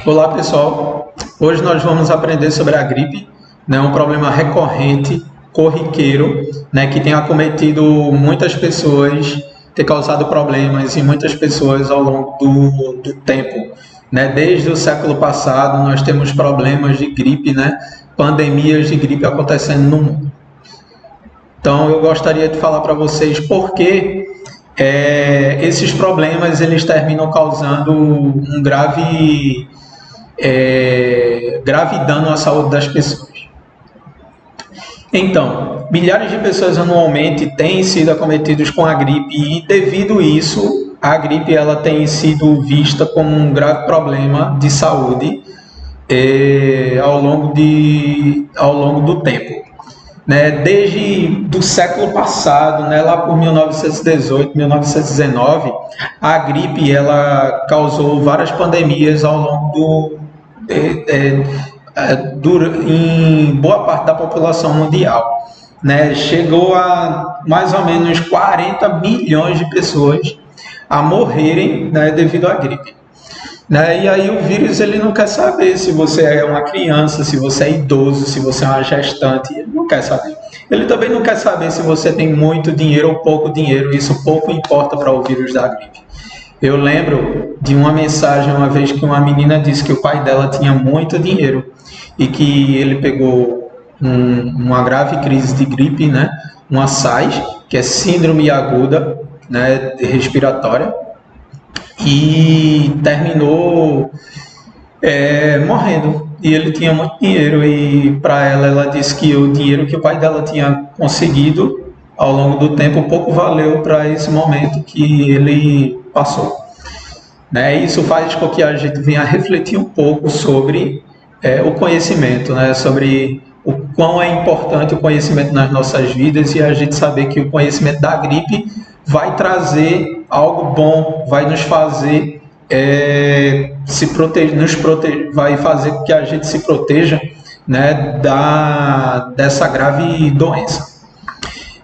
Olá pessoal, hoje nós vamos aprender sobre a gripe, né, um problema recorrente, corriqueiro, né, que tem acometido muitas pessoas, tem causado problemas em muitas pessoas ao longo do tempo. Né? Desde o século passado nós temos problemas de gripe, né, pandemias de gripe acontecendo no mundo. Então eu gostaria de falar para vocês por que esses problemas eles terminam causando um grave dano à saúde das pessoas. Então, milhares de pessoas anualmente têm sido acometidas com a gripe e, devido a isso, a gripe ela tem sido vista como um grave problema de saúde ao longo do tempo. Né? Desde do século passado, né, lá por 1918, 1919, a gripe ela causou várias pandemias ao longo em boa parte da população mundial. Né? Chegou a mais ou menos 40 milhões de pessoas a morrerem, né, devido à gripe. Né? E aí o vírus ele não quer saber se você é uma criança, se você é idoso, se você é uma gestante, ele não quer saber. Ele também não quer saber se você tem muito dinheiro ou pouco dinheiro, isso pouco importa para o vírus da gripe. Eu lembro de uma mensagem uma vez que uma menina disse que o pai dela tinha muito dinheiro e que ele pegou uma grave crise de gripe, né? Uma SARS, que é síndrome aguda, né, respiratória, e terminou morrendo. E ele tinha muito dinheiro e para ela disse que o dinheiro que o pai dela tinha conseguido ao longo do tempo pouco valeu para esse momento que ele passou. Né? Isso faz com que a gente venha refletir um pouco sobre o conhecimento, né? Sobre o quão é importante o conhecimento nas nossas vidas e a gente saber que o conhecimento da gripe vai trazer algo bom, vai nos fazer se proteger, vai fazer com que a gente se proteja, né, dessa grave doença.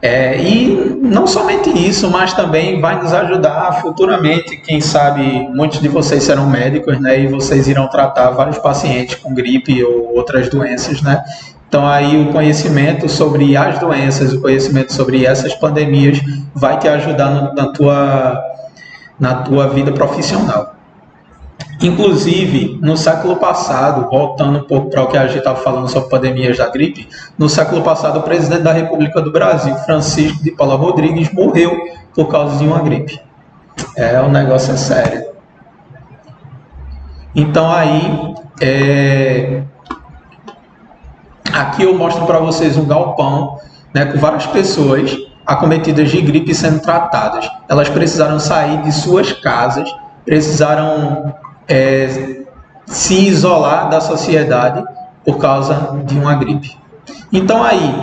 E não somente isso, mas também vai nos ajudar futuramente, quem sabe muitos de vocês serão médicos, né, e vocês irão tratar vários pacientes com gripe ou outras doenças, né? Então aí o conhecimento sobre as doenças, o conhecimento sobre essas pandemias vai te ajudar na tua vida profissional. Inclusive, no século passado, voltando um pouco para o que a gente estava falando sobre pandemias da gripe, no século passado o presidente da República do Brasil, Francisco de Paula Rodrigues, morreu por causa de uma gripe. O negócio é sério. Então aí, aqui eu mostro para vocês um galpão, né, com várias pessoas acometidas de gripe sendo tratadas. Elas precisaram sair de suas casas, precisaram se isolar da sociedade por causa de uma gripe. Então aí,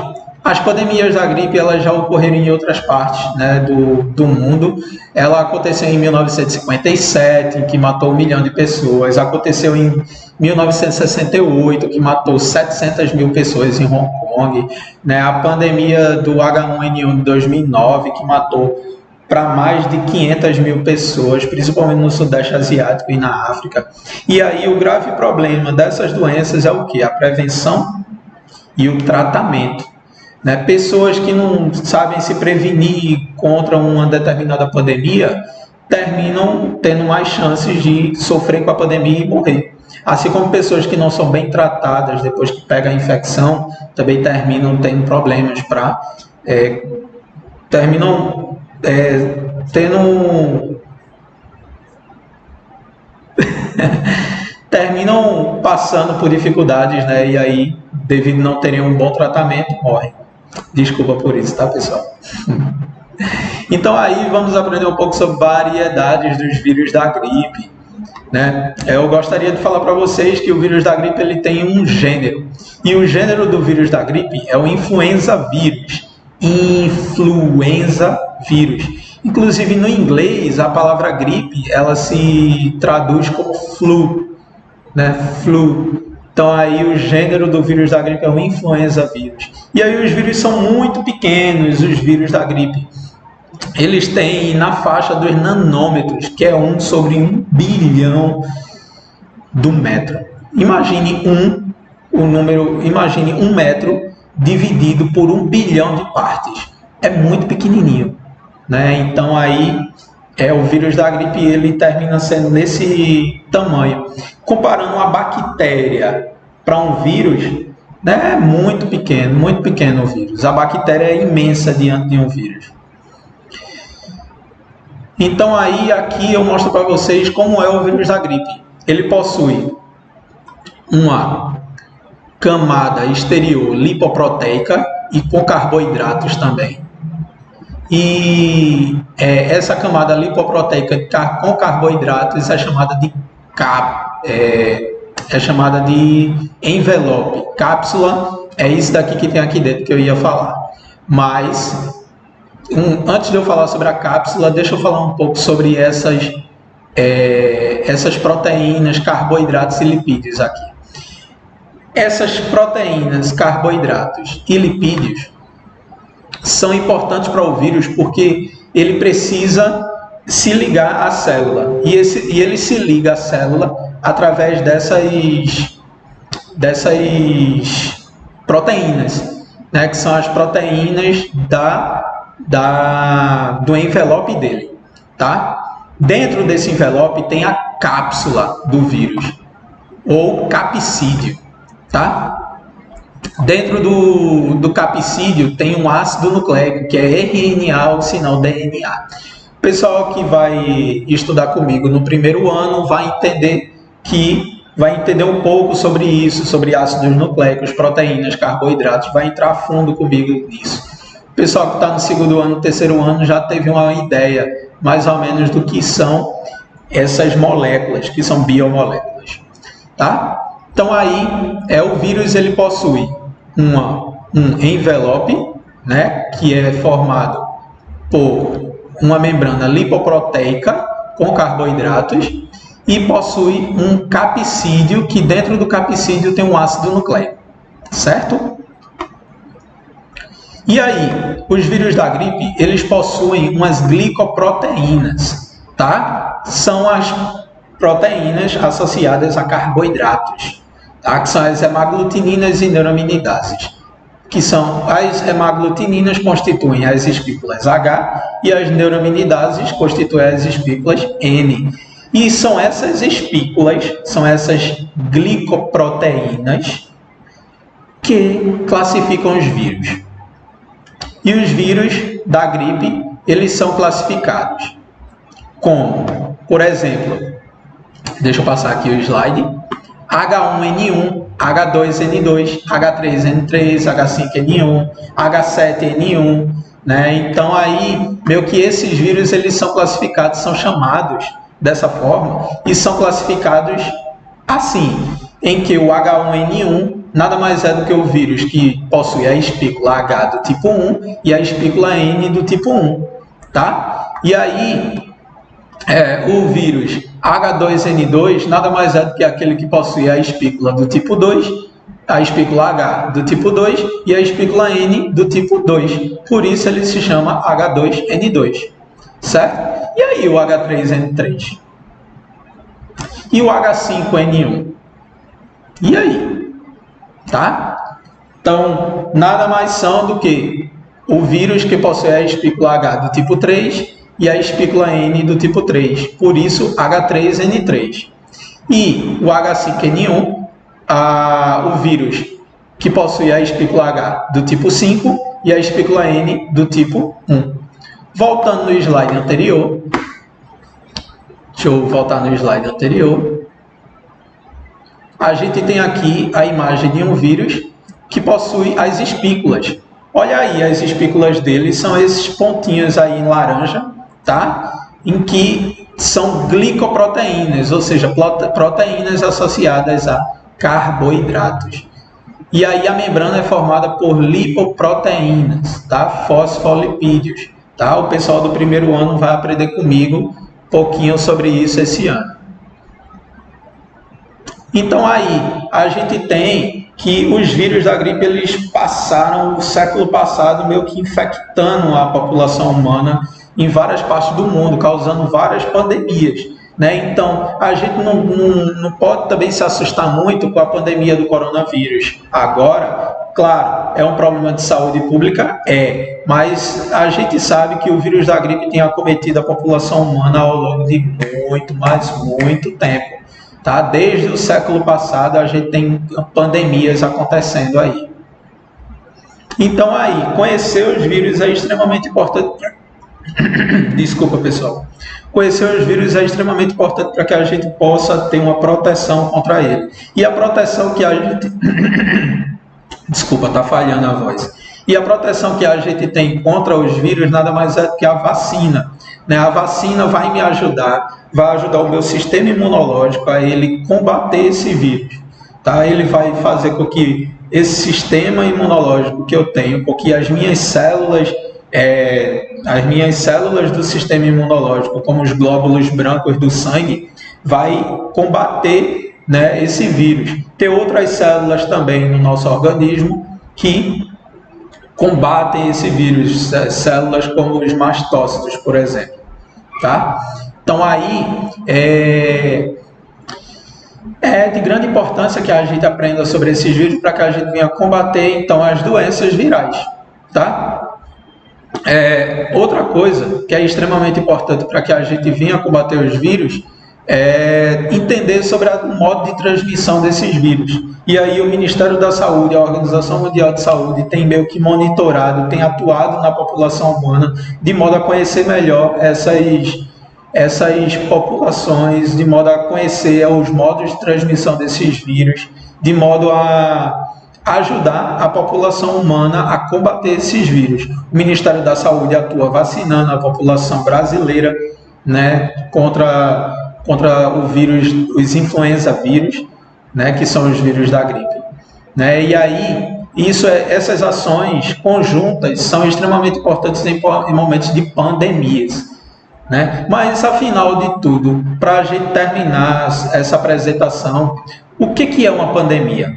as pandemias da gripe elas já ocorreram em outras partes, né, do mundo. Ela aconteceu em 1957, em que matou 1 milhão de pessoas. Aconteceu em 1968, que matou 700 mil pessoas em Hong Kong. Né? A pandemia do H1N1 de 2009, que matou para mais de 500 mil pessoas, principalmente no Sudeste Asiático e na África. E aí o grave problema dessas doenças é o quê? A prevenção e o tratamento. Né? Pessoas que não sabem se prevenir contra uma determinada pandemia terminam tendo mais chances de sofrer com a pandemia e morrer. Assim como pessoas que não são bem tratadas depois que pegam a infecção também terminam tendo problemas terminam passando por dificuldades, né? E aí, devido a não terem um bom tratamento, morrem. Desculpa por isso, tá, pessoal? Então aí vamos aprender um pouco sobre variedades dos vírus da gripe. Né? Eu gostaria de falar para vocês que o vírus da gripe ele tem um gênero. E o gênero do vírus da gripe é o influenza vírus. Influenza vírus. Inclusive no inglês a palavra gripe ela se traduz como flu, né? Flu. Então aí o gênero do vírus da gripe é o influenza vírus. E aí os vírus são muito pequenos, os vírus da gripe. Eles têm na faixa dos nanômetros, que é 1 sobre 1 bilhão do metro. Imagine imagine 1 metro dividido por 1 bilhão de partes. É muito pequenininho, né? Então aí o vírus da gripe ele termina sendo nesse tamanho. Comparando uma bactéria para um vírus, né, é muito pequeno o vírus. A bactéria é imensa diante de um vírus. Então aí aqui eu mostro para vocês como é o vírus da gripe. Ele possui uma camada exterior lipoproteica e com carboidratos também. E essa camada lipoproteica com carboidratos é chamada de envelope. Cápsula é isso daqui que tem aqui dentro que eu ia falar. Mas antes de eu falar sobre a cápsula, deixa eu falar um pouco sobre essas proteínas, carboidratos e lipídios aqui. Essas proteínas, carboidratos e lipídios são importantes para o vírus porque ele precisa se ligar à célula. E ele se liga à célula através dessas proteínas, né, que são as proteínas do envelope dele. Tá? Dentro desse envelope tem a cápsula do vírus, ou capsídeo. Tá? Dentro do capsídeo tem um ácido nucleico, que é RNA, o sinal DNA. O pessoal que vai estudar comigo no primeiro ano vai entender um pouco sobre isso, sobre ácidos nucleicos, proteínas, carboidratos, vai entrar a fundo comigo nisso. O pessoal que está no segundo ano, terceiro ano, já teve uma ideia, mais ou menos, do que são essas moléculas, que são biomoléculas. Tá? Então aí o vírus ele possui um envelope, né, que é formado por uma membrana lipoproteica com carboidratos e possui um capsídeo, que dentro do capsídeo tem um ácido nucleico, certo? E aí, os vírus da gripe, eles possuem umas glicoproteínas, tá? São as proteínas associadas a carboidratos, tá? Que são as hemaglutininas e neuraminidases, que são as hemaglutininas constituem as espículas H e as neuraminidases constituem as espículas N. E são essas espículas, são essas glicoproteínas que classificam os vírus. E os vírus da gripe, eles são classificados como, por exemplo, deixa eu passar aqui o slide, H1N1, H2N2, H3N3, H5N1, H7N1, né? Então aí, meio que esses vírus, eles são classificados, são chamados dessa forma e são classificados assim, em que o H1N1 nada mais é do que o vírus que possui a espícula H do tipo 1 e a espícula N do tipo 1, tá? E aí, o vírus H2N2 nada mais é do que aquele que possui a espícula do tipo 2, a espícula H do tipo 2 e a espícula N do tipo 2. Por isso ele se chama H2N2, certo? E aí o H3N3? E o H5N1? E aí? Tá? Então, nada mais são do que o vírus que possui a espícula H do tipo 3 e a espícula N do tipo 3. Por isso, H3N3. E o H5N1, o vírus que possui a espícula H do tipo 5 e a espícula N do tipo 1. Voltando no slide anterior, deixa eu voltar no slide anterior, a gente tem aqui a imagem de um vírus que possui as espículas. Olha aí, as espículas dele são esses pontinhos aí em laranja, tá? Em que são glicoproteínas, ou seja, proteínas associadas a carboidratos. E aí a membrana é formada por lipoproteínas, tá? Fosfolipídios. Tá? O pessoal do primeiro ano vai aprender comigo um pouquinho sobre isso esse ano. Então aí, a gente tem que os vírus da gripe, eles passaram o século passado meio que infectando a população humana em várias partes do mundo, causando várias pandemias. né? Então, a gente não pode também se assustar muito com a pandemia do coronavírus. Agora, claro, é um problema de saúde pública, mas a gente sabe que o vírus da gripe tem acometido a população humana ao longo de muito tempo. Tá? Desde o século passado, a gente tem pandemias acontecendo aí. Então, conhecer os vírus é extremamente importante. Desculpa, pessoal. Conhecer os vírus é extremamente importante para que a gente possa ter uma proteção contra ele. E a proteção que a gente... Desculpa, está falhando a voz. E a proteção que a gente tem contra os vírus nada mais é do que a vacina. Né? A vacina vai me ajudar, vai ajudar o meu sistema imunológico a ele combater esse vírus. Tá? Ele vai fazer com que esse sistema imunológico que eu tenho, porque as minhas células do sistema imunológico, como os glóbulos brancos do sangue, vai combater, né, esse vírus. Tem outras células também no nosso organismo que combatem esse vírus, células como os mastócitos, por exemplo. Tá? Então é de grande importância que a gente aprenda sobre esses vírus para que a gente venha combater então as doenças virais. Tá? Outra coisa que é extremamente importante para que a gente venha combater os vírus é entender sobre o modo de transmissão desses vírus. E aí o Ministério da Saúde, a Organização Mundial de Saúde, tem meio que monitorado, tem atuado na população humana de modo a conhecer melhor essas populações, de modo a conhecer os modos de transmissão desses vírus, de modo a ajudar a população humana a combater esses vírus. O Ministério da Saúde atua vacinando a população brasileira, né, contra o vírus, os influenza vírus, né, que são os vírus da gripe. Né? E aí, essas ações conjuntas são extremamente importantes em momentos de pandemias. Né? Mas, afinal de tudo, para a gente terminar essa apresentação, o que é uma pandemia?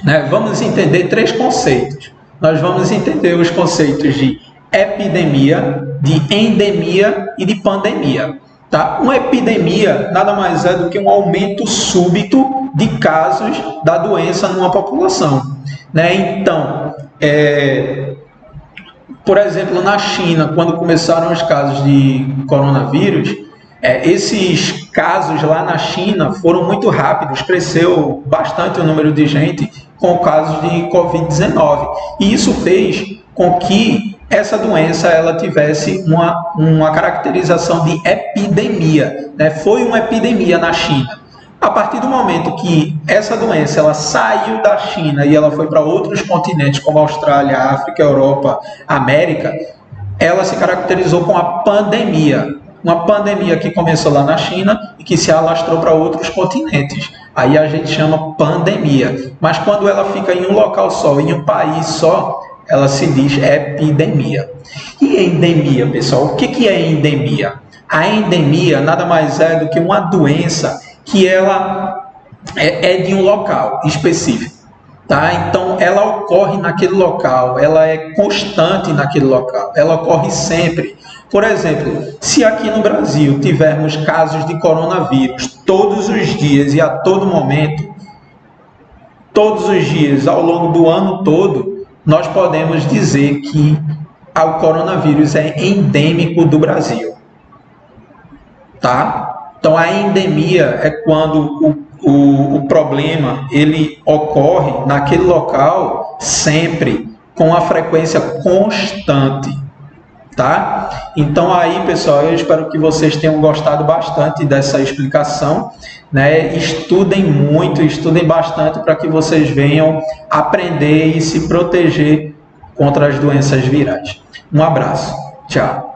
Né? Vamos entender 3 conceitos. Nós vamos entender os conceitos de epidemia, de endemia e de pandemia. Tá? Uma epidemia nada mais é do que um aumento súbito de casos da doença numa população. Né? Então, por exemplo, na China, quando começaram os casos de coronavírus, esses casos lá na China foram muito rápidos, cresceu bastante o número de gente com casos de Covid-19. E isso fez com que essa doença ela tivesse uma caracterização de epidemia. Né? Foi uma epidemia na China. A partir do momento que essa doença ela saiu da China e ela foi para outros continentes, como Austrália, África, Europa, América, ela se caracterizou com a pandemia. Uma pandemia que começou lá na China e que se alastrou para outros continentes. Aí a gente chama pandemia. Mas quando ela fica em um local só, em um país só, ela se diz epidemia. E endemia, pessoal? O que é endemia? A endemia nada mais é do que uma doença que ela é de um local específico. Tá? Então, ela ocorre naquele local, ela é constante naquele local, ela ocorre sempre. Por exemplo, se aqui no Brasil tivermos casos de coronavírus todos os dias e a todo momento, todos os dias, ao longo do ano todo, nós podemos dizer que o coronavírus é endêmico do Brasil. Tá? Então, a endemia é quando o problema ele ocorre naquele local sempre, com a frequência constante. Tá? Então aí, pessoal, eu espero que vocês tenham gostado bastante dessa explicação, né? Estudem muito, estudem bastante para que vocês venham aprender e se proteger contra as doenças virais. Um abraço, tchau.